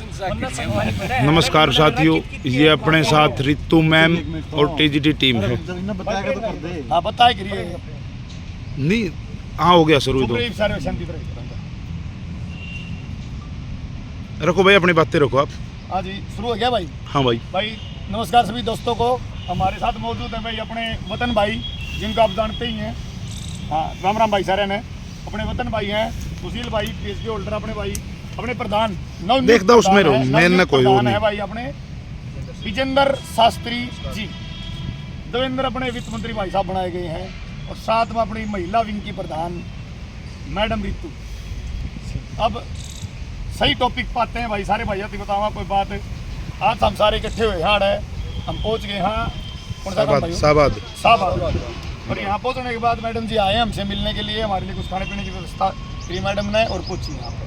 नमस्कार साथियों, ये अपने साथ रितु मैम और टीजीटी टीम है। नहीं, हाँ हो गया शुरू। तो रखो भाई, अपनी बातें रखो आप। हाँ जी, शुरू हो गया भाई। हाँ भाई। भाई नमस्कार सभी दोस्तों को। हमारे साथ मौजूद है भाई अपने वतन भाई, जिनको आप जानते ही हैं। हाँ, राम राम भाई सारे ने। अपने वतन भाई हैं सुशील भाई, पीएचडी होल्डर अपने भाई, अपने प्रधान देखता उसमें रहो, मैं न कोई प्रधान है भाई अपने विजेंद्र शास्त्री जी। देवेंद्र अपने वित्त मंत्री भाई साहब बनाए गए हैं, और साथ में अपनी महिला विंग की प्रधान मैडम रितु। अब सही टॉपिक पाते हैं भाई सारे भाइयों की बतावा कोई बात। आज हम सारे इकट्ठे हुए यहाँ है, हम पहुँच गए यहाँ साहबाद। और यहाँ पहुँचने के बाद मैडम जी आए हमसे मिलने के लिए। हमारे लिए कुछ खाने पीने की व्यवस्था की मैडम ने, और कुछ यहाँ पर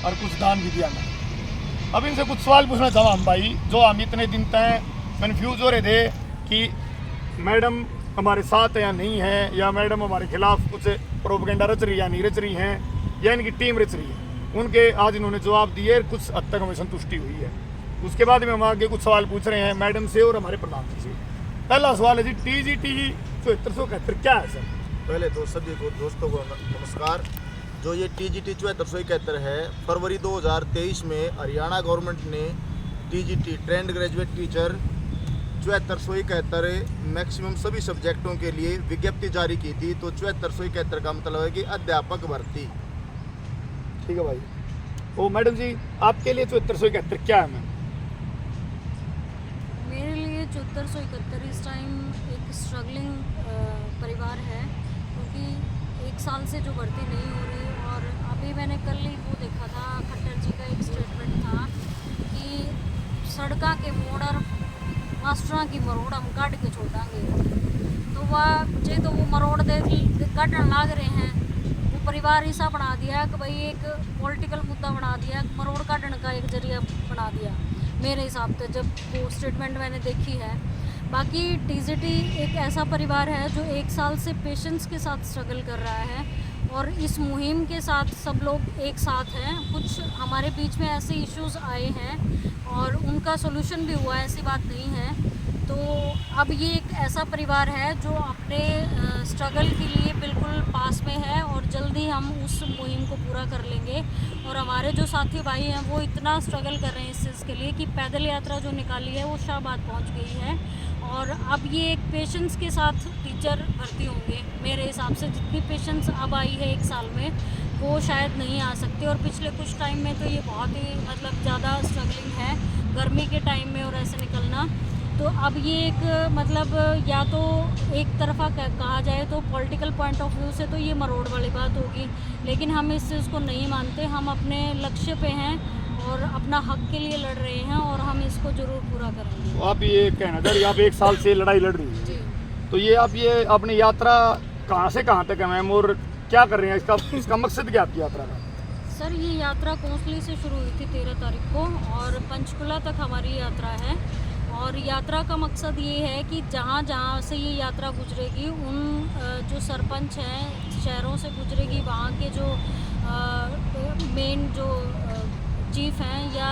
और कुछ दान भी दिया मैंने। अब इनसे कुछ सवाल पूछना चाहूँ हम भाई, जो हम इतने दिन तक कन्फ्यूज हो रहे थे कि मैडम हमारे साथ या नहीं है, या मैडम हमारे खिलाफ कुछ प्रोपेगेंडा रच रही या नहीं रच रही हैं, या इनकी टीम रच रही है। उनके आज इन्होंने जवाब दिए, कुछ हद तक हमें संतुष्टि हुई है। उसके बाद में हम आगे कुछ सवाल पूछ रहे हैं मैडम से और हमारे प्रधान जी से। पहला सवाल है जी, टीजीटी 7471 क्या है सर? पहले तो सभी को दोस्तों को नमस्कार। जो ये टीजीटी 7471 है, फरवरी 2023 में हरियाणा गवर्नमेंट ने TGT trained graduate teacher 7471 maximum सभी सब्जेक्टों के लिए विज्ञप्ति जारी की थी। तो 7471 का मतलब है कि अध्यापक भर्ती। ठीक है भाई। ओ मैडम जी, आपके लिए 7471 क्या है मैम? मेरे लिए 7471 इस टाइम एक स्ट्रगलिंग परिवार है, क्योंकि एक साल से जो भर्ती नहीं हो रही। और अभी मैंने कल ही वो देखा था, खट्टर जी का एक स्टेटमेंट था कि सड़का के मोड़ और मास्टरों की मरोड़ हम काट के छोड़ांगे। तो वह जे तो वो मरोड़ दे काटने लाग रहे हैं, वो परिवार ऐसा बना दिया कि भाई एक पॉलिटिकल मुद्दा बना दिया, मरोड़ काटने का एक जरिया बना दिया मेरे हिसाब से, जब वो स्टेटमेंट मैंने देखी है। बाकी टीजीटी एक ऐसा परिवार है जो एक साल से पेशेंस के साथ स्ट्रगल कर रहा है, और इस मुहिम के साथ सब लोग एक साथ हैं। कुछ हमारे बीच में ऐसे इश्यूज आए हैं और उनका सोल्यूशन भी हुआ, ऐसी बात नहीं है। तो अब ये एक ऐसा परिवार है जो अपने स्ट्रगल के लिए बिल्कुल पास में है, और जल्दी हम उस मुहिम को पूरा कर लेंगे। और हमारे जो साथी भाई हैं वो इतना स्ट्रगल कर रहे हैं इस चीज़ के लिए कि पैदल यात्रा जो निकाली है वो शाहबाद पहुंच गई है। और अब ये एक पेशेंस के साथ टीचर भर्ती होंगे। मेरे हिसाब से जितनी पेशेंस अब आई है एक साल में, वो शायद नहीं आ सकती। और पिछले कुछ टाइम में तो ये बहुत ही मतलब ज़्यादा स्ट्रगलिंग है, गर्मी के टाइम में और ऐसे निकलना। तो अब ये एक मतलब या तो एक तरफा कहा जाए तो पॉलिटिकल पॉइंट ऑफ व्यू से तो ये मरोड़ वाली बात होगी, लेकिन हम इस चीज़ को नहीं मानते। हम अपने लक्ष्य पे हैं और अपना हक के लिए लड़ रहे हैं, और हम इसको ज़रूर पूरा करेंगे। तो आप ये कहना चाह रही हैं, आप एक साल से लड़ाई लड़ रही हैं, तो ये आप ये अपनी यात्रा कहाँ से कहाँ तक है मैम, और क्या कर रहे हैं? इसका मकसद क्या आपकी यात्रा का? सर, ये यात्रा कोसली से शुरू हुई थी 13 तारीख को, और पंचकुला तक हमारी यात्रा है। और यात्रा का मकसद ये है कि जहाँ जहाँ से ये यात्रा गुजरेगी, उन जो सरपंच हैं शहरों से गुजरेगी, वहाँ के जो मेन जो चीफ हैं या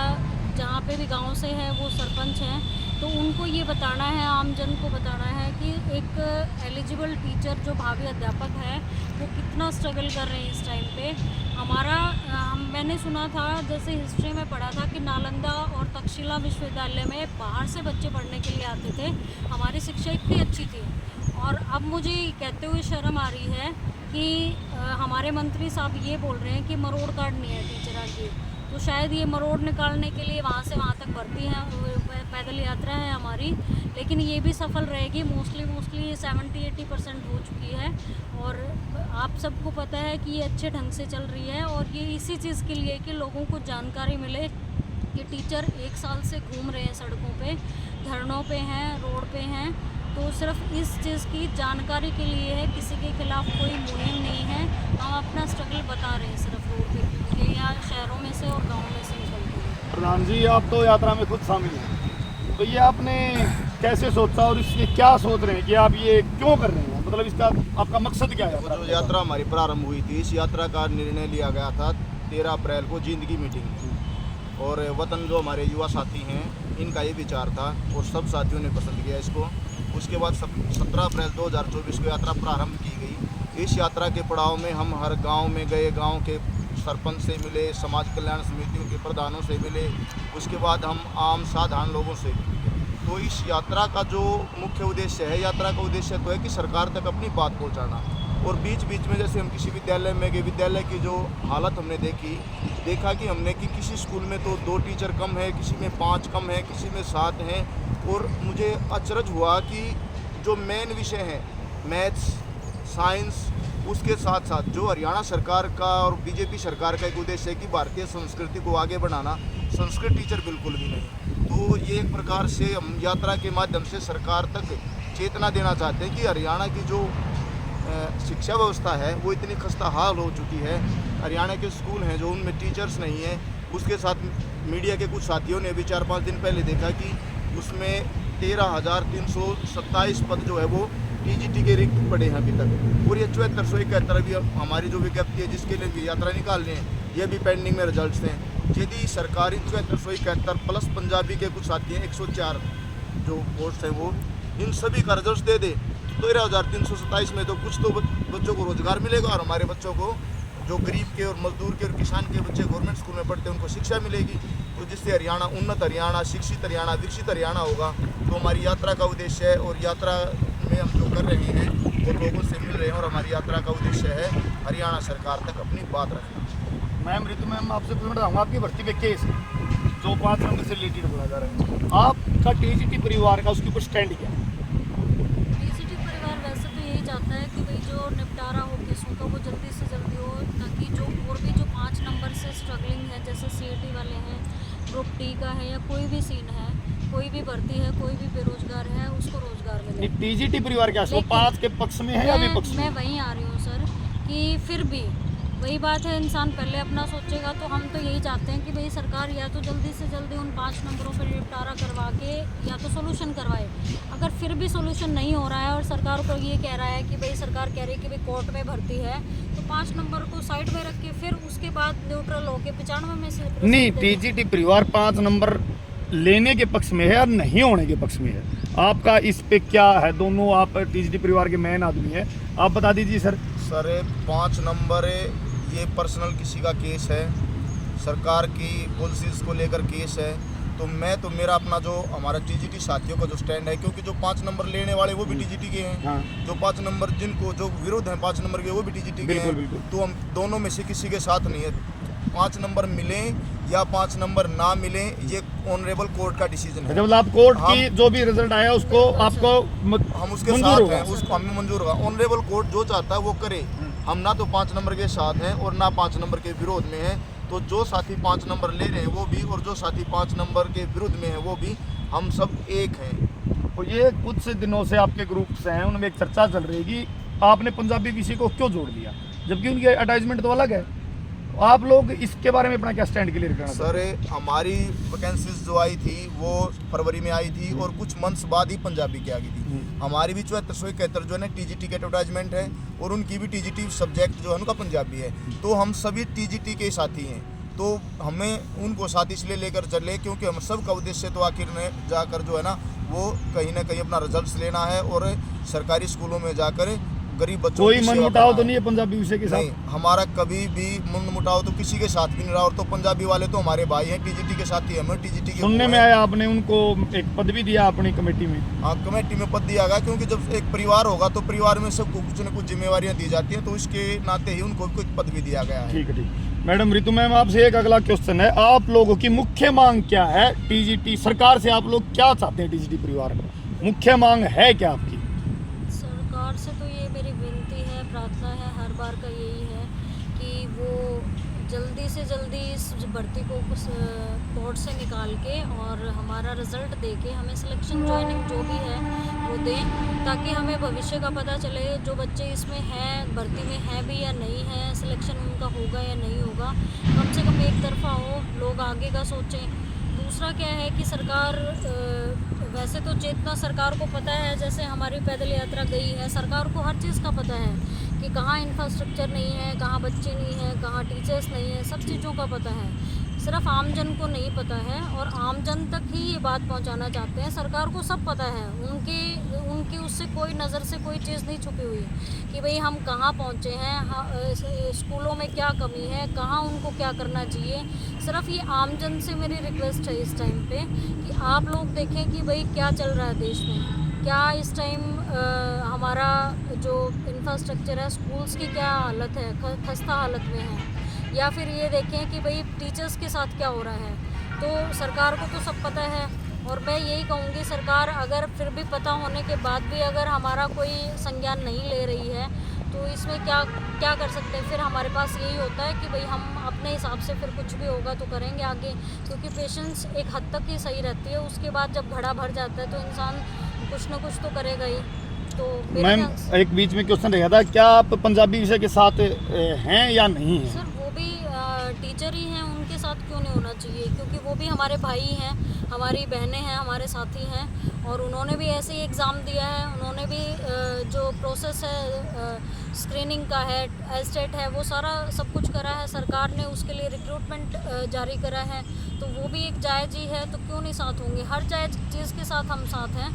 जहाँ पे भी गांव से है वो सरपंच हैं, तो उनको ये बताना है, आम जन को बताना है कि एक एलिजिबल टीचर जो भावी अध्यापक है वो कितना स्ट्रगल कर रहे हैं इस टाइम पे। हमारा मैंने सुना था, जैसे हिस्ट्री में पढ़ा था कि नालंदा और तक्षशिला विश्वविद्यालय में बाहर से बच्चे पढ़ने के लिए आते थे। हमारी शिक्षा इतनी अच्छी थी, और अब मुझे कहते हुए शर्म आ रही है कि हमारे मंत्री साहब ये बोल रहे हैं कि मरोड़ काटनी है टीचर की। तो शायद ये मरोड़ निकालने के लिए वहाँ से वहाँ तक भर्ती है, पैदल यात्रा है हमारी, लेकिन ये भी सफल रहेगी। मोस्टली 70-80% हो चुकी है, और आप सबको पता है कि ये अच्छे ढंग से चल रही है। और ये इसी चीज़ के लिए कि लोगों को जानकारी मिले कि टीचर एक साल से घूम रहे हैं सड़कों पे, धरनों पे हैं, रोड पे हैं। तो सिर्फ इस चीज़ की जानकारी के लिए है, किसी के खिलाफ कोई मुहिम नहीं है। हम अपना स्ट्रगल बता रहे हैं सिर्फ रोड पे, कि यहाँ शहरों में से और गाँव में से निकलते हैं। प्रधान जी, आप तो यात्रा में खुद शामिल हैं, तो ये आपने कैसे सोचा और इसलिए क्या सोच रहे हैं कि आप ये क्यों कर रहे हैं? मतलब इसका आपका मकसद क्या है? जो यात्रा हमारी प्रारंभ हुई थी, इस यात्रा का निर्णय लिया गया था 13 अप्रैल को जिंदगी मीटिंग में। और वतन जो हमारे युवा साथी हैं इनका ये विचार था और सब साथियों ने पसंद किया इसको। उसके बाद 17 अप्रैल 2024 को यात्रा प्रारंभ की गई। इस यात्रा के पड़ाव में हम हर गांव में गए, गांव के सरपंच से मिले, समाज कल्याण समितियों के प्रधानों से मिले, उसके बाद हम आम साधारण लोगों से मिले। तो इस यात्रा का जो मुख्य उद्देश्य है, यात्रा का उद्देश्य तो है कि सरकार तक अपनी बात पहुंचाना। और बीच बीच में जैसे हम किसी विद्यालय में गए, विद्यालय की जो हालत हमने देखा कि हमने कि किसी स्कूल में तो 2 टीचर कम है, किसी में 5 कम है, किसी में 7 हैं। और मुझे अचरज हुआ कि जो मेन विषय हैं मैथ्स, साइंस, उसके साथ साथ जो हरियाणा सरकार का और बीजेपी सरकार का एक उद्देश्य है कि भारतीय संस्कृति को आगे बढ़ाना, संस्कृत टीचर बिल्कुल भी नहीं। तो ये एक प्रकार से हम यात्रा के माध्यम से सरकार तक चेतना देना चाहते हैं कि हरियाणा की जो शिक्षा व्यवस्था है वो इतनी खस्ता हाल हो चुकी है। हरियाणा के स्कूल हैं जो उनमें टीचर्स नहीं हैं। उसके साथ मीडिया के कुछ साथियों ने भी 4-5 दिन पहले देखा कि उसमें 13,327 पद जो है वो टीजीटी के रिक्त पड़े हैं अभी तक। और ये 7471 अभी हमारी जो विज्ञप्ति है जिसके लिए भी यात्रा निकालनी है, ये भी पेंडिंग में रिजल्ट्स हैं। यदि सरकारी 7471 प्लस पंजाबी के कुछ साथी हैं 104 जो पोस्ट हैं वो, इन सभी का रिजल्ट दे दे तो 13,327 में तो कुछ तो बच्चों को रोजगार मिलेगा और हमारे बच्चों को जो गरीब के और मजदूर के और किसान के बच्चे गवर्नमेंट स्कूल में पढ़ते हैं उनको शिक्षा मिलेगी। तो जिससे हरियाणा उन्नत हरियाणा, शिक्षित हरियाणा, विकसित हरियाणा होगा। तो हमारी यात्रा का उद्देश्य है और यात्रा में हम जो कर रहे हैं वो लोगों से मिल रहे हैं और हमारी यात्रा का उद्देश्य है हरियाणा सरकार तक अपनी बात रखना। मैम रितु मैम, आपसे पूछना चाहूँगा, आपकी भर्ती में केस है जो 5 नंबर से रिलेटेड बोला जा रहा है, आपका टीजीटी परिवार का उसके ऊपर स्टैंड क्या है? टीजीटी परिवार वैसे तो यही चाहता है कि भाई जो निपटारा हो केसों का वो जल्दी से जल्दी हो, ताकि जो और भी जो 5 नंबर से स्ट्रगलिंग है, जैसे सीईटी वाले हैं, ग्रुप डी का है या कोई भी सीन है, कोई भी भर्ती है, कोई भी बेरोजगार है, उसको रोजगार मिले। टीजीटी परिवार क्या है, 5 के पक्ष में है या विपक्ष में? मैं वहीं आ रही हूँ सर कि फिर भी वही बात है, इंसान पहले अपना सोचेगा। तो हम तो यही चाहते हैं कि भाई सरकार या तो जल्दी से जल्दी उन 5 नंबरों पर निपटारा करवा के या तो सोल्यूशन करवाए। अगर फिर भी सोल्यूशन नहीं हो रहा है और सरकार को ये कह रहा है कि भाई सरकार कह रही है कि भाई कोर्ट में भर्ती है, तो 5 नंबर को साइड में रख के फिर उसके बाद न्यूट्रल होके 95 में से नहीं, टीजीटी परिवार 5 नंबर लेने के पक्ष में है और नहीं होने के पक्ष में है। आपका इस पे क्या है? दोनों आप टीजीटी परिवार के मेन आदमी हैं, आप बता दीजिए सर। सर 5 नंबर ये पर्सनल किसी का केस है, सरकार की पॉलिसीज़ को लेकर केस है। तो मेरा अपना जो हमारा टीजीटी साथियों का जो स्टैंड है, क्योंकि जो 5 नंबर लेने वाले वो भी टीजीटी के हैं। हाँ। जो 5 नंबर जिनको जो विरोध हैं 5 नंबर के वो भी टीजीटी के हैं। बिल्कुल। तो हम दोनों में से किसी के साथ नहीं है। 5 नंबर मिलें या 5 नंबर ना मिलें, ये ऑनरेबल कोर्ट का डिसीजन है। मतलब आप कोर्ट की जो भी रिजल्ट आया उसको आपको हम उसके साथ हैं, उसको हमें मंजूर होगा। ऑनरेबल कोर्ट जो चाहता है वो करे। हम ना तो 5 नंबर के साथ हैं और ना 5 नंबर के विरोध में हैं। तो जो साथी 5 नंबर ले रहे हैं वो भी और जो साथी 5 नंबर के विरुद्ध में है वो भी, हम सब एक हैं। और ये कुछ दिनों से आपके ग्रुप्स हैं उनमें एक चर्चा चल रही है कि आपने पंजाबी विषय को क्यों जोड़ दिया, जबकि उनकी अटैचमेंट तो अलग है। आप लोग इसके बारे में अपना क्या स्टैंड क्लियर करना? सर हमारी वैकेंसीज जो आई थी वो फरवरी में आई थी और कुछ मंथ्स बाद ही पंजाबी की आ गई थी। हमारी भी 7471 जो है ना टीजीटी के एडवर्टाइजमेंट है और उनकी भी टीजीटी सब्जेक्ट जो है उनका पंजाबी है। तो हम सभी टीजीटी के साथी हैं, तो हमें उनको साथ इसलिए लेकर चले क्योंकि हम सब का उद्देश्य तो आखिर में जाकर जो है ना वो कहीं ना कहीं अपना रिजल्ट्स लेना है और सरकारी स्कूलों में जाकर गरीब बच्चों कोई मन मुटाव तो नहीं है पंजाबी विषय के साथ? नहीं, हमारा कभी भी मन मुटाव तो किसी के साथ भी नहीं रहा। और तो पंजाबी वाले तो हमारे भाई हैं, टीजीटी के साथ ही हमें टीजीटी के सुनने में आया आपने उनको एक पद भी दिया अपनी कमेटी में? हाँ, कमेटी में पद दिया गया क्योंकि जब एक परिवार होगा तो परिवार में सबको कुछ न कुछ जिम्मेवारियां दी जाती हैं, तो इसके नाते ही उनको कुछ पद भी दिया गया है। ठीक है। मैडम रितु मैम, आपसे एक अगला क्वेश्चन है, आप लोगों की मुख्य मांग क्या है? टीजीटी सरकार से आप लोग क्या चाहते हैं? टीजीटी परिवार मुख्य मांग है क्या आपकी? सरकार से तो ये मेरी विनती है, प्रार्थना है, हर बार का यही है कि वो जल्दी से जल्दी इस भर्ती को बोर्ड से निकाल के और हमारा रिज़ल्ट दे के हमें सिलेक्शन ज्वाइनिंग जो भी है वो दें, ताकि हमें भविष्य का पता चले जो बच्चे इसमें हैं, भर्ती में हैं भी या नहीं है, सिलेक्शन उनका होगा या नहीं होगा, कम से कम एक तरफा हो, लोग आगे का सोचें। दूसरा क्या है कि सरकार वैसे तो चेतना सरकार को पता है, जैसे हमारी पैदल यात्रा गई है, सरकार को हर चीज़ का पता है कि कहाँ इंफ्रास्ट्रक्चर नहीं है, कहाँ बच्चे नहीं हैं, कहाँ टीचर्स नहीं हैं, सब चीज़ों का पता है। सिर्फ आमजन को नहीं पता है और आमजन तक ही ये बात पहुंचाना चाहते हैं। सरकार को सब पता है, उनकी उससे कोई नज़र से कोई चीज़ नहीं छुपी हुई है कि भाई हम कहाँ पहुँचे हैं, स्कूलों में क्या कमी है, कहाँ उनको क्या करना चाहिए। सिर्फ ये आमजन से मेरी रिक्वेस्ट है इस टाइम पे कि आप लोग देखें कि भाई क्या चल रहा है देश में, क्या इस टाइम हमारा जो इंफ्रास्ट्रक्चर है, स्कूल्स की क्या हालत है, खस्ता हालत में है, या फिर ये देखें कि भाई टीचर्स के साथ क्या हो रहा है। तो सरकार को तो सब पता है और मैं यही कहूँगी सरकार अगर फिर भी पता होने के बाद भी अगर हमारा कोई संज्ञान नहीं ले रही है तो इसमें क्या कर सकते हैं। फिर हमारे पास यही होता है कि भाई हम अपने हिसाब से फिर कुछ भी होगा तो करेंगे आगे, क्योंकि पेशेंस एक हद तक ही सही रहती है, उसके बाद जब घड़ा भर जाता है तो इंसान कुछ ना कुछ तो करेगा ही। तो मैम एक बीच में क्वेश्चन रहा था, क्या आप पंजाबी विषय के साथ हैं या नहीं हैं? सर वो भी टीचर ही हैं, उनके साथ क्यों नहीं होना चाहिए, क्योंकि वो भी हमारे भाई हैं, हमारी बहनें हैं, हमारे साथी हैं और उन्होंने भी ऐसे ही एग्ज़ाम दिया है। उन्होंने भी जो प्रोसेस है स्क्रीनिंग का है, एस्टेट है, वो सारा सब कुछ करा है। सरकार ने उसके लिए रिक्रूटमेंट जारी करा है, तो वो भी एक जायज़ ही है, तो क्यों नहीं साथ होंगे। हर जायज़ चीज़ के साथ हम साथ हैं,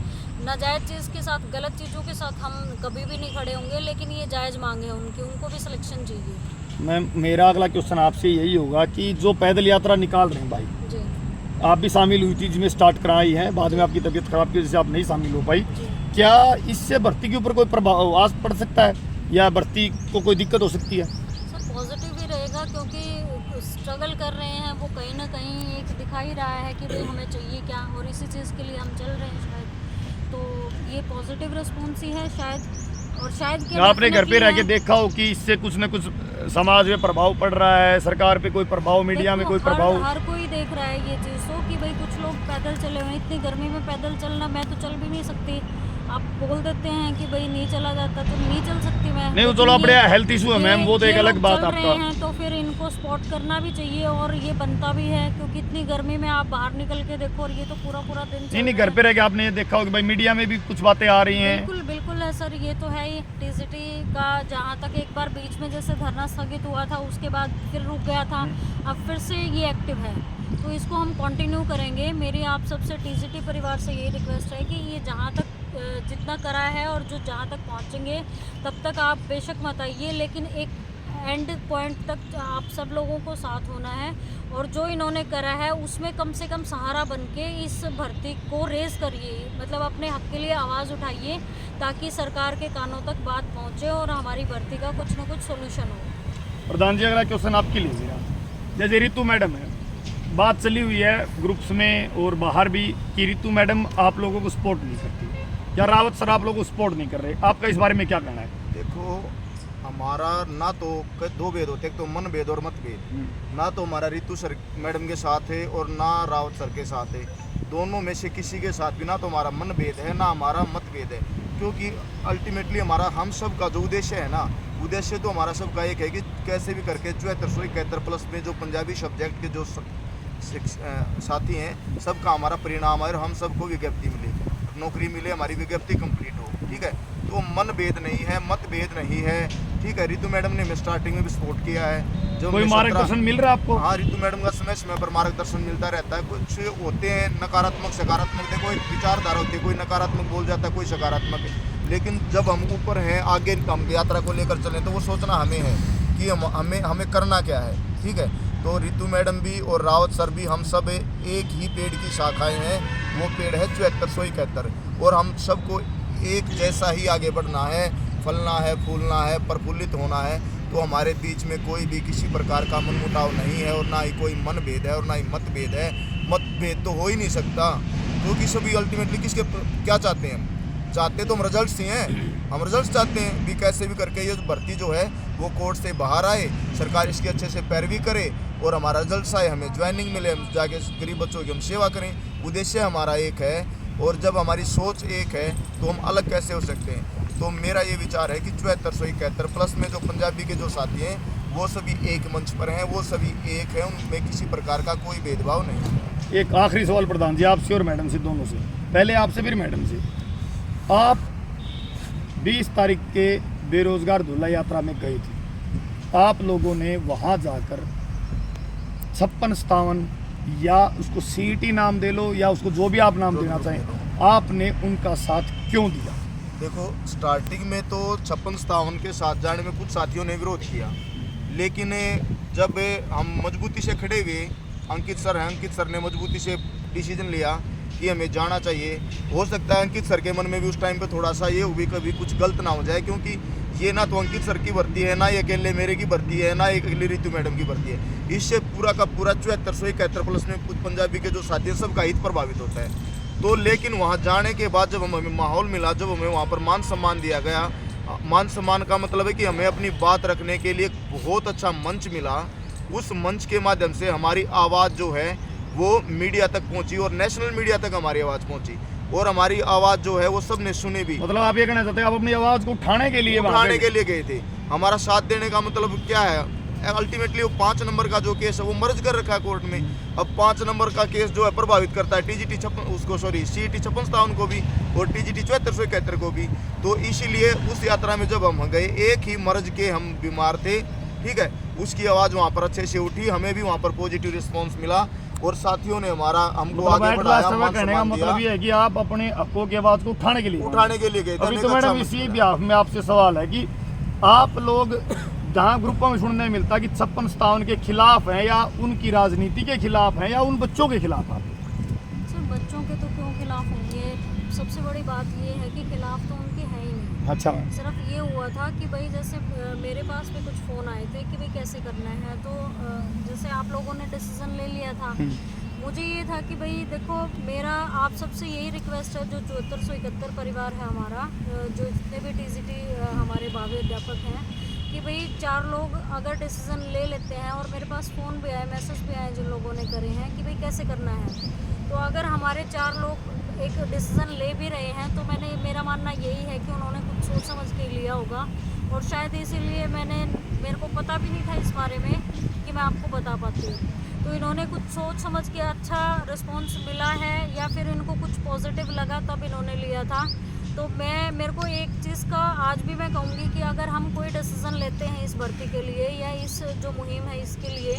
नाजायज़ चीज़ के साथ, गलत चीज़ों के साथ हम कभी भी नहीं खड़े होंगे। लेकिन ये जायज़ मांग है उनको भी सिलेक्शन चाहिए। मैम मेरा अगला क्वेश्चन आपसे यही होगा कि जो पैदल यात्रा निकाल रहे हैं भाई, जी आप भी शामिल हुई थी जिसमें स्टार्ट कराई है, बाद में आपकी तबीयत खराब की वजह से आप नहीं शामिल हो पाई, जी। क्या इससे भर्ती के ऊपर कोई प्रभाव आज पड़ सकता है या भर्ती को कोई दिक्कत हो सकती है? सर पॉजिटिव ही रहेगा, क्योंकि स्ट्रगल कर रहे हैं वो कहीं ना कहीं एक दिखा ही रहा है कि भाई हमें चाहिए क्या, और इसी चीज़ के लिए हम चल रहे हैं शायद। तो ये पॉजिटिव रिस्पॉन्स ही है शायद, और शायद कि आपने घर पे रह के देखा हो कि इससे कुछ न कुछ समाज में प्रभाव पड़ रहा है, सरकार पे कोई प्रभाव, मीडिया में कोई प्रभाव? हर कोई देख रहा है ये चीज़ तो कि भाई कुछ लोग पैदल चले हुए हैं। इतनी गर्मी में पैदल चलना, मैं तो चल भी नहीं सकती। आप बोल देते हैं कि भाई नहीं चला जाता तो नहीं चल सकती मैं। नहीं, चलो अपने हेल्थ इशू है मैम, वो तो एक अलग बात आपका। तो फिर इनको स्पॉट करना भी चाहिए और ये बनता भी है, क्योंकि इतनी गर्मी में आप बाहर निकल के देखो और ये तो पूरा दिन नहीं घर पे रह के आपने ये देखा हो कि भाई मीडिया में भी कुछ बातें आ रही हैं। बिल्कुल है सर, ये तो है ही। टीसीटी का जहाँ तक एक बार बीच में जैसे धरना स्थगित हुआ था, उसके बाद फिर रुक गया था, अब फिर से ये एक्टिव है, तो इसको हम कंटिन्यू करेंगे। मेरी आप सबसे टीसीटी परिवार से यही रिक्वेस्ट है कि ये जहाँ तक जितना करा है और जो जहाँ तक पहुँचेंगे तब तक आप बेशक मत आइए, लेकिन एक एंड पॉइंट तक आप सब लोगों को साथ होना है और जो इन्होंने करा है उसमें कम से कम सहारा बन के इस भर्ती को रेज करिए, मतलब अपने हक के लिए आवाज़ उठाइए ताकि सरकार के कानों तक बात पहुँचे और हमारी भर्ती का कुछ ना कुछ सोल्यूशन हो। प्रधान जी अगला क्वेश्चन आपके लीजिएगा। जैसे रितु मैडम है, बात चली हुई है ग्रुप्स में और बाहर भी कि रितु मैडम आप लोगों को सपोर्ट नहीं करती, या रावत सर आप लोगों को सपोर्ट नहीं कर रहे, आपका इस बारे में क्या कहना है? देखो हमारा ना तो दो भेद होते, एक तो मन भेद और मत भेद। ना तो हमारा रितु सर मैडम के साथ है और ना रावत सर के साथ है, दोनों में से किसी के साथ भी ना तो हमारा मन भेद है ना हमारा मत भेद है, क्योंकि अल्टीमेटली हमारा हम सब का जो उद्देश्य है ना, उद्देश्य तो हमारा सबका एक है कि कैसे भी करके 7471+ में जो पंजाबी सब्जेक्ट के जो साथी हैं सबका हमारा परिणाम है और हम सबको विज्ञप्ति मिले, नौकरी मिले, हमारी विज्ञप्ति कंप्लीट हो। ठीक है, तो मन भेद नहीं है, मत भेद नहीं है। ठीक है, रितु मैडम ने स्टार्टिंग में भी सपोर्ट किया है। जो कोई मार्गदर्शन मिल रहा है आपको? हाँ, रितु मैडम का समय पर मार्गदर्शन मिलता रहता है। कुछ होते हैं नकारात्मक सकारात्मक, देखो एक विचारधारा होती है, कोई नकारात्मक बोल जाता है, कोई सकारात्मक, लेकिन जब हम ऊपर हैं, आगे हम यात्रा को लेकर चलें तो वो सोचना हमें है कि हमें करना क्या है। ठीक है, तो रितु मैडम भी और रावत सर भी हम सब एक ही पेड़ की शाखाएं हैं, वो पेड़ है 7471, और हम सबको एक जैसा ही आगे बढ़ना है, फलना है, फूलना है, प्रफुल्लित होना है। तो हमारे बीच में कोई भी किसी प्रकार का मनमुटाव नहीं है और ना ही कोई मनभेद है और ना ही मतभेद है। मतभेद तो हो ही नहीं सकता, क्योंकि सभी अल्टीमेटली किसके क्या चाहते हैं? चाहते तो हम रिजल्ट्स ही हैं, हम रिजल्ट्स चाहते हैं भी कैसे भी करके ये भर्ती जो है वो कोर्ट से बाहर आए, सरकार इसकी अच्छे से पैरवी करे और हमारा रिजल्ट्स आए, हमें ज्वाइनिंग मिले, हम जाके गरीब बच्चों की हम सेवा करें। उद्देश्य हमारा एक है और जब हमारी सोच एक है तो हम अलग कैसे हो सकते हैं? तो मेरा ये विचार है कि 7471+ में जो पंजाबी के जो साथी हैं वो सभी एक मंच पर हैं, वो सभी एक हैं, उनमें किसी प्रकार का कोई भेदभाव नहीं है। एक आखिरी सवाल प्रधान जी आपसे और मैडम से, दोनों से, पहले आपसे फिर मैडम से। आप 20 तारीख के बेरोजगार धुला यात्रा में गए थे, आप लोगों ने वहाँ जाकर 56-57 या उसको सीटी नाम दे लो या उसको जो भी आप नाम देना चाहें, आपने उनका साथ क्यों दिया? देखो, स्टार्टिंग में तो 56-57 के साथ जाने में कुछ साथियों ने विरोध किया, लेकिन जब हम मजबूती से खड़े हुए, अंकित सर हैं, अंकित सर ने मजबूती से डिसीजन लिया कि हमें जाना चाहिए। हो सकता है अंकित सर के मन में भी उस टाइम पे थोड़ा सा ये हुई कभी कुछ गलत ना हो जाए, क्योंकि ये ना तो अंकित सर की भर्ती है, ना ये अकेले मेरे की भर्ती है, ना एक अकेले रितु मैडम की भर्ती है। इससे पूरा का पूरा 7471 प्लस में कुछ पंजाबी के जो साथी हैं सबका हित प्रभावित होता है। तो लेकिन वहाँ जाने के बाद जब हमें माहौल मिला, जब हमें वहाँ पर मान सम्मान दिया गया, मान सम्मान का मतलब है कि हमें अपनी बात रखने के लिए बहुत अच्छा मंच मिला। उस मंच के माध्यम से हमारी आवाज़ जो है वो मीडिया तक पहुंची और नेशनल मीडिया तक हमारी आवाज़ पहुंची, और हमारी आवाज़ जो है वो सब ने सुनी भी। मतलब आप ये कहना चाहते हैं आप अपनी आवाज़ को उठाने के लिए उठाने के लिए गए थे। हमारा साथ देने का मतलब क्या है? अल्टीमेटली वो 5 नंबर का जो केस है वो मर्ज कर रखा है कोर्ट में। अब 5 नंबर का केस जो है प्रभावित करता है टीजीटी सीटी 56-57 को भी और टीजीटी 7471 को भी। तो इसीलिए उस यात्रा में जब हम गए, एक ही मर्ज के हम बीमार थे, ठीक है, उसकी आवाज़ वहाँ पर अच्छे से उठी, हमें भी वहाँ पर पॉजिटिव रिस्पॉन्स मिला और साथियों ने हमको आगे बढ़ाया। कहने का मतलब ये है कि आप अपने हकों की आवाज़ को उठाने के लिए गए। थे। अभी तो मैडम इसी बिहाफ में आपसे सवाल है कि आप लोग जहाँ ग्रुपों में सुनने मिलता है कि 56-57 के खिलाफ हैं या उनकी राजनीति के खिलाफ हैं या उन बच्चों के खिलाफ आप? सर बच्चों के तो क्यों खिलाफ होंगे? सबसे बड़ी बात ये है कि खिलाफ तो उनके है ही नहीं। अच्छा, सिर्फ ये हुआ था कि भाई जैसे मेरे पास भी कुछ फ़ोन आए थे कि भाई कैसे करना है, तो जैसे आप लोगों ने डिसीज़न ले लिया था, मुझे ये था कि भाई देखो मेरा आप सबसे यही रिक्वेस्ट है, जो 7471 परिवार है हमारा, जो जितने भी टीजीटी हमारे भावी अध्यापक हैं, कि भाई 4 लोग अगर डिसीज़न ले लेते हैं, और मेरे पास फ़ोन भी आए, मैसेज भी आए जिन लोगों ने करे हैं कि भाई कैसे करना है, तो अगर हमारे 4 लोग एक डिसीज़न ले भी रहे हैं तो मेरा मानना यही है कि उन्होंने कुछ सोच समझ के लिया होगा, और शायद इसीलिए मेरे को पता भी नहीं था इस बारे में कि मैं आपको बता पाती हूँ। तो इन्होंने कुछ सोच समझ के अच्छा रिस्पॉन्स मिला है या फिर इनको कुछ पॉजिटिव लगा तब इन्होंने लिया था। तो मेरे को एक चीज़ का आज भी मैं कहूँगी कि अगर हम कोई डिसीज़न लेते हैं इस भर्ती के लिए या इस जो मुहिम है इसके लिए,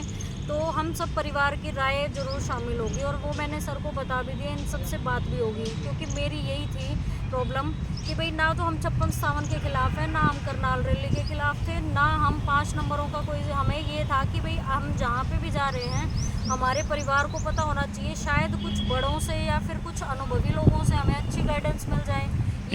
तो हम सब परिवार की राय ज़रूर शामिल होगी, और वो मैंने सर को बता भी दिया, इन सब से बात भी होगी, क्योंकि मेरी यही थी प्रॉब्लम कि भाई ना तो हम 56-57 के खिलाफ हैं, ना हम करनाल रैली के खिलाफ थे, ना हम 5 नंबरों का कोई। हमें ये था कि भाई हम जहाँ पे भी जा रहे हैं हमारे परिवार को पता होना चाहिए, शायद कुछ बड़ों से या फिर कुछ अनुभवी लोगों से हमें अच्छी गाइडेंस मिल जाए।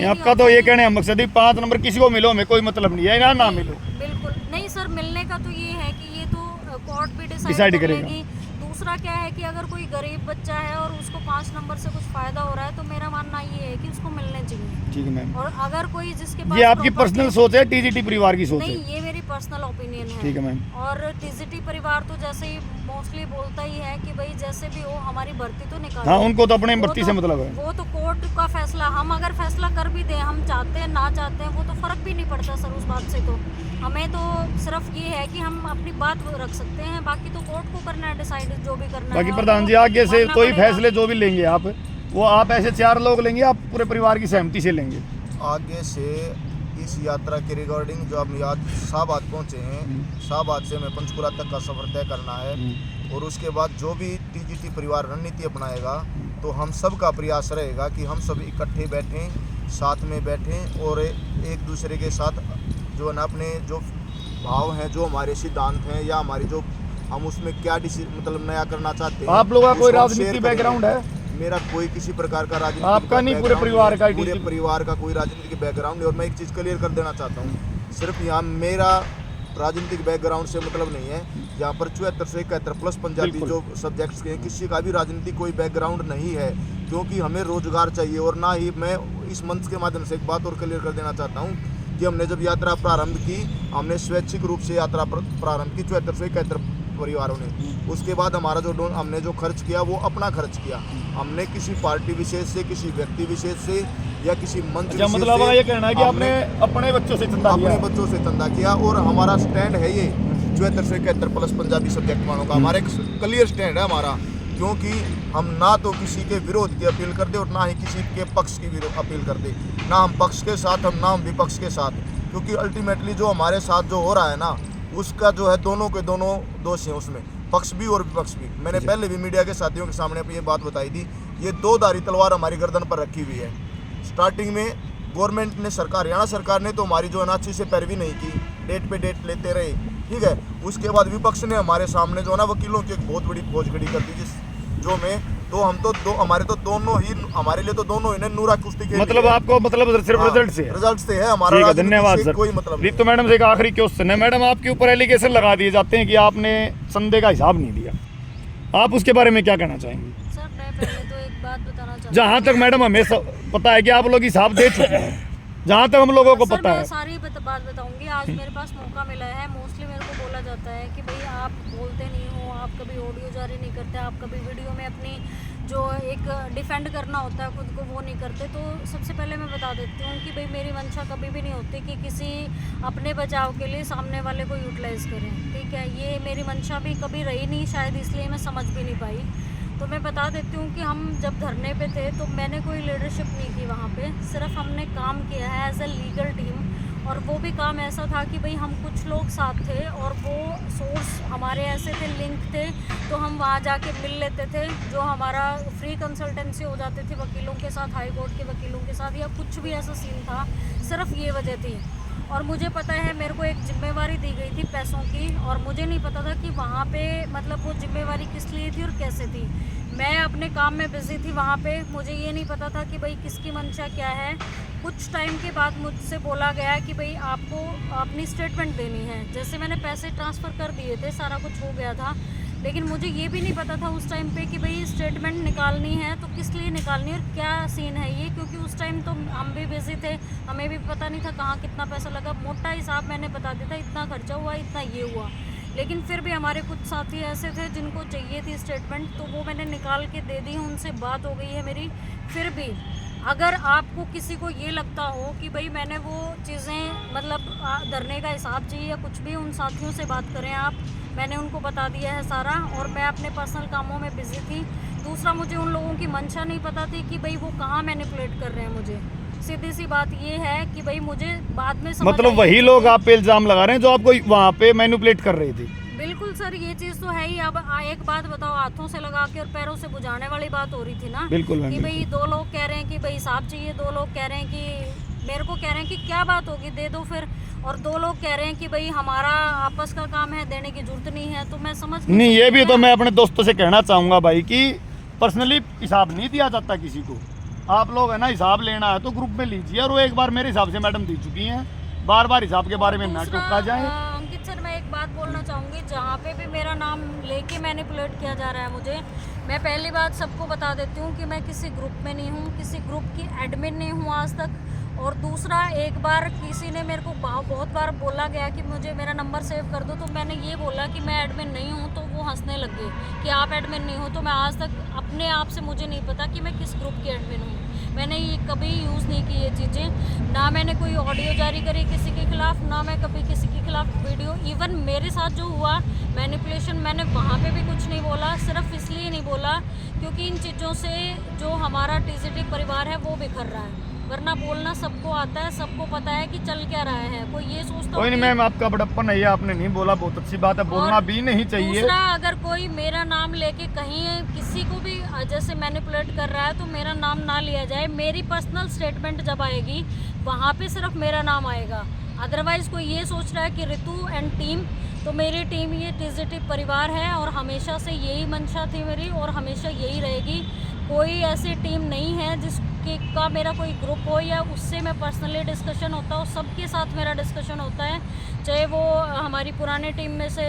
आपका तो ये कहने मकसद ही 5 नंबर किसी को मिलो, हमें कोई मतलब नहीं है ना मिलो। बिल्कुल नहीं सर, मिलने का तो ये है कि ये तो कोर्ट भी डिसाइड करेगी। दूसरा क्या है कि अगर कोई गरीब बच्चा है और उसको 5 नंबर से कुछ फ़ायदा हो रहा है तो मेरा मानना ये है कि उसको मिलने चाहिए। ठीक है मैम। और अगर कोई जिसके पास, ये आपकी पर्सनल सोच है, टीजीटी परिवार की सोच है? नहीं, ये मेरी पर्सनल ओपिनियन है। ठीक है मैम। और टीजीटी परिवार तो जैसे ही मोस्टली बोलता ही है कि भाई जैसे भी हो हमारी भर्ती तो निकालो। हाँ, उनको तो अपने भर्ती से मतलब है। वो तो कोर्ट का फैसला, हम अगर फैसला कर भी दें, हम चाहते हैं ना चाहते हैं, वो तो फ़र्क भी नहीं पड़ता सर उस बात से। तो हमें तो सिर्फ ये है कि हम अपनी बात रख सकते हैं, बाकी तो कोर्ट को करना है डिसाइड, जो भी करना है। बाकी प्रधान जी आगे से कोई फैसले जो भी लेंगे आप, वो आप ऐसे 4 लोग लेंगे, आप पूरे परिवार की सहमति से लेंगे? आगे से इस यात्रा के रिगार्डिंग जो हम शाहबाद पहुँचे हैं, शाहबाद से हमें पंचकुला तक का सफ़र तय करना है, और उसके बाद जो भी टीजीटी परिवार रणनीति अपनाएगा तो हम सब का प्रयास रहेगा कि हम सब इकट्ठे बैठें, साथ में बैठें और एक दूसरे के साथ जो है ना अपने जो भाव हैं, जो हमारे सिद्धांत हैं या हमारी जो हम उसमें क्या मतलब नया करना चाहते हैं। आप लोगों का कोई राजनीतिक बैकग्राउंड है? मेरा कोई किसी प्रकार का राजनीतिक आपका नहीं, पूरे परिवार का? पूरे परिवार का कोई राजनीतिक बैकग्राउंड है। और मैं एक चीज़ क्लियर कर देना चाहता हूँ, सिर्फ यहाँ मेरा राजनीतिक बैकग्राउंड से मतलब नहीं है, यहाँ पर 7471 प्लस पंजाबी जो सब्जेक्ट्स के हैं, किसी का भी राजनीतिक कोई बैकग्राउंड नहीं है, क्योंकि हमें रोजगार चाहिए। और ना ही मैं इस मंच के माध्यम से एक बात और क्लियर कर देना चाहता हूँ कि हमने जब यात्रा प्रारंभ की, हमने स्वैच्छिक रूप से यात्रा प्रारंभ की 7471 परिवारों ने। उसके बाद हमारा जो हमने जो खर्च किया वो अपना खर्च किया, हमने किसी पार्टी विशेष से, किसी व्यक्ति विशेष से या किसी मंच विशेष से। मतलब ये कहना है कि आपने अपने बच्चों से चंदा किया? अपने बच्चों से चंदा किया, और हमारा स्टैंड है ये 7471 प्लस पंजाबी सब्जेक्ट वालों का, हमारा एक क्लियर स्टैंड है हमारा, क्योंकि हम ना तो किसी के विरोध की अपील करते और ना ही किसी के पक्ष की अपील करते, ना हम पक्ष के साथ हम ना हम विपक्ष के साथ, क्योंकि अल्टीमेटली जो हमारे साथ जो हो रहा है ना, उसका जो है दोनों के दोनों दोष हैं उसमें। पक्ष भी और विपक्ष भी। मैंने पहले भी मीडिया के साथियों के सामने अपनी ये बात बताई थी, ये 2 धारी तलवार हमारी गर्दन पर रखी हुई है। स्टार्टिंग में गवर्नमेंट ने हरियाणा सरकार ने तो हमारी जो अनाची से पैरवी नहीं की, डेट पे डेट लेते रहे, ठीक है। उसके बाद विपक्ष ने हमारे सामने जो है ना वकीलों की एक बहुत बड़ी फौज खड़ी कर दी, जो में तो हम तो हमारे तो दोनों ही, हमारे लिए तो दोनों ही ने नूरा कुश्ती के मतलब आपको मतलब सिर्फ रिजल्ट से है? रिजल्ट से है हमारा। ठीक है, राजनीति धन्यवाद से सर। कोई मतलब नहीं। रितु मैडम से एक आखिरी क्वेश्चन है। मैडम, आपके ऊपर एलिगेशन लगा दिए जाते हैं कि आपने संडे का हिसाब नहीं दिया, आप उसके बारे में क्या कहना चाहेंगे? सर मैं पहले तो एक बात बताना चाहती हूँ। जहाँ तक मैडम हमें पता है कि आप लोग हिसाब दे चुके हैं, जहाँ तक हम लोगों को सर, पता मैं है। सारी बात बताऊंगी। आज मेरे पास मौका मिला है। मोस्टली मेरे को बोला जाता है कि भाई आप बोलते नहीं हो, आप कभी ऑडियो जारी नहीं करते, आप कभी वीडियो में अपनी जो एक डिफेंड करना होता है खुद को वो नहीं करते। तो सबसे पहले मैं बता देती हूँ कि भाई मेरी मंशा कभी भी नहीं होती कि किसी अपने बचाव के लिए सामने वाले को यूटिलाइज़ करें, ठीक है। ये मेरी मंशा भी कभी रही नहीं, शायद इसलिए मैं समझ भी नहीं पाई। तो मैं बता देती हूँ कि हम जब धरने पे थे तो मैंने कोई लीडरशिप नहीं की वहाँ पे, सिर्फ हमने काम किया है एज ए लीगल टीम। और वो भी काम ऐसा था कि भाई हम कुछ लोग साथ थे और वो सोर्स हमारे ऐसे थे, लिंक थे, तो हम वहाँ जाके मिल लेते थे। जो हमारा फ्री कंसल्टेंसी हो जाती थी वकीलों के साथ, हाई कोर्ट के वकीलों के साथ, या कुछ भी ऐसा सीन था, सिर्फ ये वजह थी। और मुझे पता है मेरे को एक जिम्मेवारी दी गई थी पैसों की, और मुझे नहीं पता था कि वहाँ पे मतलब वो जिम्मेवारी किस लिए थी और कैसे थी। मैं अपने काम में बिजी थी वहाँ पे, मुझे ये नहीं पता था कि भाई किसकी मंशा क्या है। कुछ टाइम के बाद मुझसे बोला गया कि भाई आपको अपनी स्टेटमेंट देनी है। जैसे मैंने पैसे ट्रांसफ़र कर दिए थे, सारा कुछ हो गया था, लेकिन मुझे ये भी नहीं पता था उस टाइम पे कि भाई स्टेटमेंट निकालनी है तो किस लिए निकालनी है और क्या सीन है ये, क्योंकि उस टाइम तो हम भी बिजी थे, हमें भी पता नहीं था कहाँ कितना पैसा लगा। मोटा हिसाब मैंने बता दिया था, इतना खर्चा हुआ, इतना ये हुआ। लेकिन फिर भी हमारे कुछ साथी ऐसे थे जिनको चाहिए थी स्टेटमेंट, तो वो मैंने निकाल के दे दी, उनसे बात हो गई है मेरी। फिर भी अगर आपको किसी को ये लगता हो कि भाई मैंने वो चीज़ें मतलब धरने का हिसाब चाहिए या कुछ भी, उन साथियों से बात करें आप। मैंने उनको बता दिया है सारा, और मैं अपने पर्सनल कामों में बिजी थी। दूसरा, मुझे उन लोगों की मंशा नहीं पता थी कि भाई वो कहाँ मैनिपुलेट कर रहे हैं मुझे। सीधी सी बात ये है कि भाई मुझे बाद में समझ मतलब आई वही लोग आप पे इल्जाम लगा रहे हैं जो आपको वहाँ पे मैनिपुलेट कर रही थी? बिल्कुल सर, ये चीज़ तो है ही। अब एक बात बताओ, हाथों से लगा के और पैरों से बुझाने वाली बात हो रही थी ना। बिल्कुल मैम, कि भाई 2 लोग कह रहे हैं कि भाई हिसाब चाहिए, 2 लोग कह रहे हैं कि मेरे को कह रहे हैं कि क्या बात होगी, दे दो फिर, और 2 लोग कह रहे हैं कि भाई हमारा आपस का काम है, देने की जरूरत नहीं है। तो मैं समझ नहीं, ये भी सकती तो ना। मैं अपने दोस्तों से कहना चाहूँगा भाई कि पर्सनली हिसाब नहीं दिया जाता किसी को। आप लोग है ना, हिसाब लेना है तो ग्रुप में लीजिए। और वो एक बार मेरे हिसाब से मैडम दी चुकी हैं, बार बार हिसाब के बारे में ना दूसरा, टोका जाए। अंकित सर, मैं एक बात बोलना चाहूँगी, जहाँ पे भी मेरा नाम लेके मैनिपुलेट किया जा रहा है मुझे, मैं पहली बात सबको बता देती हूँ कि मैं किसी ग्रुप में नहीं हूँ, किसी ग्रुप की एडमिन नहीं हूँ आज तक। और दूसरा, एक बार किसी ने मेरे को बहुत बार बोला गया कि मुझे मेरा नंबर सेव कर दो, तो मैंने ये बोला कि मैं एडमिन नहीं हूँ, तो वो हंसने लग गए कि आप एडमिन नहीं हो। तो मैं आज तक अपने आप से मुझे नहीं पता कि मैं किस ग्रुप की एडमिन हूँ। मैंने ये कभी यूज़ नहीं की ये चीज़ें, ना मैंने कोई ऑडियो जारी करी किसी के खिलाफ, ना मैं कभी किसी के खिलाफ वीडियो। इवन मेरे साथ जो हुआ मैनिपुलेशन, मैंने वहाँ पे भी कुछ नहीं बोला, सिर्फ इसलिए नहीं बोला क्योंकि इन चीज़ों से जो हमारा टीजीटी परिवार है वो बिखर रहा है। वरना बोलना सबको आता है, सबको पता है कि चल क्या रहा है। कोई ये सोचता कोई नहीं मैम, आपका बड़प्पन है, आपने नहीं बोला, बहुत अच्छी बात है, बोलना भी नहीं चाहिए। दूसरा, अगर कोई मेरा नाम लेके कहीं किसी को भी जैसे मैनिपुलेट कर रहा है तो मेरा नाम ना लिया जाए। मेरी पर्सनल स्टेटमेंट जब आएगी वहाँ पे सिर्फ मेरा नाम आएगा। अदरवाइज़ कोई ये सोच रहा है कि रितु एंड टीम, तो मेरी टीम ये टीजीटी परिवार है और हमेशा से यही मंशा थी मेरी और हमेशा यही रहेगी। कोई ऐसी टीम नहीं है जिसके का मेरा कोई ग्रुप हो या उससे मैं पर्सनली डिस्कशन होता हो। सबके साथ मेरा डिस्कशन होता है, चाहे वो हमारी पुरानी टीम में से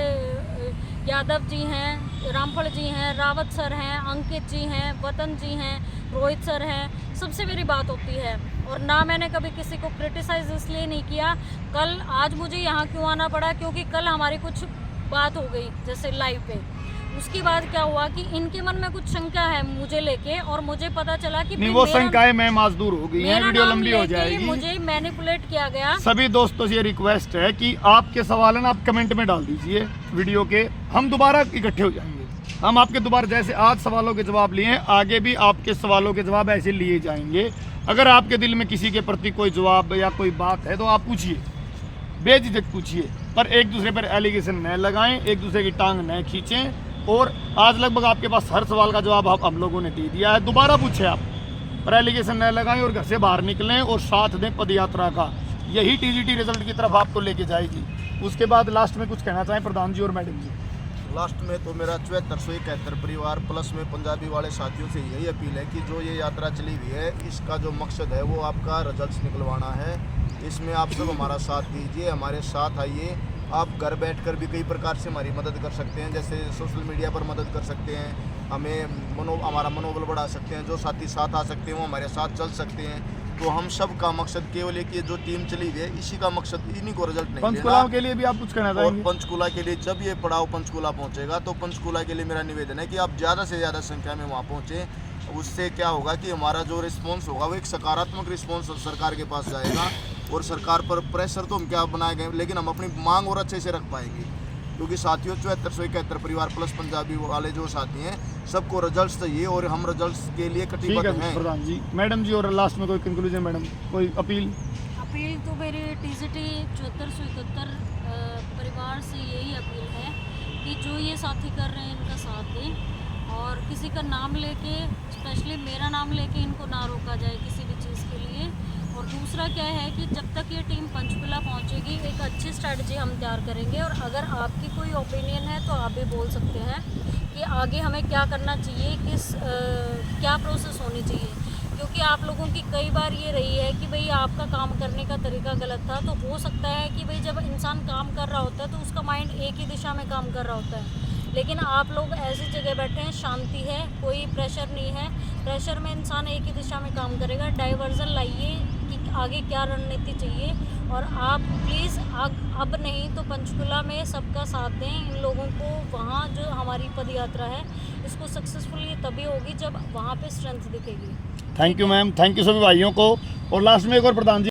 यादव जी हैं, रामफल जी हैं, रावत सर हैं, अंकित जी हैं, वतन जी हैं, रोहित सर हैं, सबसे मेरी बात होती है। और ना मैंने कभी किसी को क्रिटिसाइज इसलिए नहीं किया। कल आज मुझे यहाँ क्यों आना पड़ा, क्योंकि कल हमारी कुछ बात हो गई जैसे लाइव पे। उसके बाद क्या हुआ कि इनके मन में कुछ शंका है मुझे लेके, और मुझे पता चला कि नहीं, वो शंकाएं मैम आज दूर हो गई हैं, वीडियो लंबी हो जाएगी। मुझे मैनिपुलेट किया गया। सभी दोस्तों से ये रिक्वेस्ट है कि आपके सवाल है ना आप कमेंट में डाल दीजिए वीडियो के, हम दोबारा इकट्ठे हो जाएंगे। हम आपके दोबारा जैसे आज सवालों के जवाब लिए हैं, आगे भी आपके सवालों के जवाब ऐसे लिए जाएंगे। अगर आपके दिल में किसी के प्रति कोई जवाब या कोई बात है तो आप पूछिए, बेझिझक पूछिए, पर एक दूसरे पर एलिगेशन न लगाएं, एक दूसरे की टांग न खींचें। और आज लगभग आपके पास हर सवाल का जवाब हम लोगों ने दे दिया है। दोबारा पूछे आप, पर एलिगेशन न लगाएं और घर से बाहर निकलें और साथ दें पदयात्रा का। यही टीजीटी रिजल्ट की तरफ आपको लेके जाएगी। उसके बाद लास्ट में कुछ कहना चाहें प्रधान जी और मैडम जी? लास्ट में तो मेरा 7471 परिवार प्लस में पंजाबी वाले साथियों से यही अपील है कि जो ये यात्रा चली हुई है, इसका जो मकसद है वो आपका रिजल्ट्स निकलवाना है। इसमें आप सब हमारा साथ दीजिए, हमारे साथ आइए। आप घर बैठकर भी कई प्रकार से हमारी मदद कर सकते हैं, जैसे सोशल मीडिया पर मदद कर सकते हैं, हमारा मनोबल बढ़ा सकते हैं। जो साथी साथ आ सकते हैं वो हमारे साथ चल सकते हैं। तो हम सब का मकसद केवल एक, ये जो टीम चली हुई है इसी का मकसद, इन्हीं को रिजल्ट नहीं पंचकुला लेना। के लिए भी आप कुछ कहना और चाहेंगे? पंचकुला के लिए जब ये पड़ाव पंचकुला पहुंचेगा तो पंचकुला के लिए मेरा निवेदन है कि आप ज़्यादा से ज़्यादा संख्या में वहाँ पहुँचें। उससे क्या होगा कि हमारा जो रिस्पॉन्स होगा वो एक सकारात्मक रिस्पॉन्स सरकार के पास जाएगा। और सरकार पर प्रेशर तो हम क्या बनाएंगे, लेकिन हम अपनी मांग और अच्छे से रख पाएंगे। क्योंकि साथियों 7471 परिवार प्लस पंजाबी वाले जो साथी हैं सबको रिजल्ट्स चाहिए और हम रिजल्ट्स के लिए ठीक कटिबद्ध है हैं। प्रधान जी। मैडम जी और लास्ट में कोई कंक्लूजन मैडम, कोई अपील? अपील तो मेरी टीजीटी 7471 परिवार से यही अपील है कि जो ये साथी कर रहे हैं इनका साथ दें और किसी का नाम लेके, स्पेशली मेरा नाम लेके इनको ना रोका जाए किसी भी चीज़ के लिए। और दूसरा क्या है कि जब तक ये टीम पंचकुला पहुंचेगी एक अच्छी स्ट्रैटेजी हम तैयार करेंगे। और अगर आपकी कोई ओपिनियन है तो आप भी बोल सकते हैं कि आगे हमें क्या करना चाहिए, क्या प्रोसेस होनी चाहिए। क्योंकि आप लोगों की कई बार ये रही है कि भाई आपका काम करने का तरीका गलत था। तो हो सकता है कि भाई जब इंसान काम कर रहा होता है तो उसका माइंड एक ही दिशा में काम कर रहा होता है, लेकिन आप लोग ऐसी जगह बैठे हैं, शांति है, कोई प्रेशर नहीं है। प्रेशर में इंसान एक ही दिशा में काम करेगा। डाइवर्जन लाइए कि आगे क्या रणनीति चाहिए। और आप प्लीज़ अब नहीं तो पंचकुला में सबका साथ दें। इन लोगों को वहाँ जो हमारी पद यात्रा है इसको सक्सेसफुली तभी होगी जब वहाँ पे स्ट्रेंथ दिखेगी। Thank you ma'am, thank you सभी भाइयों को। और लास्ट में एक और प्रधान जी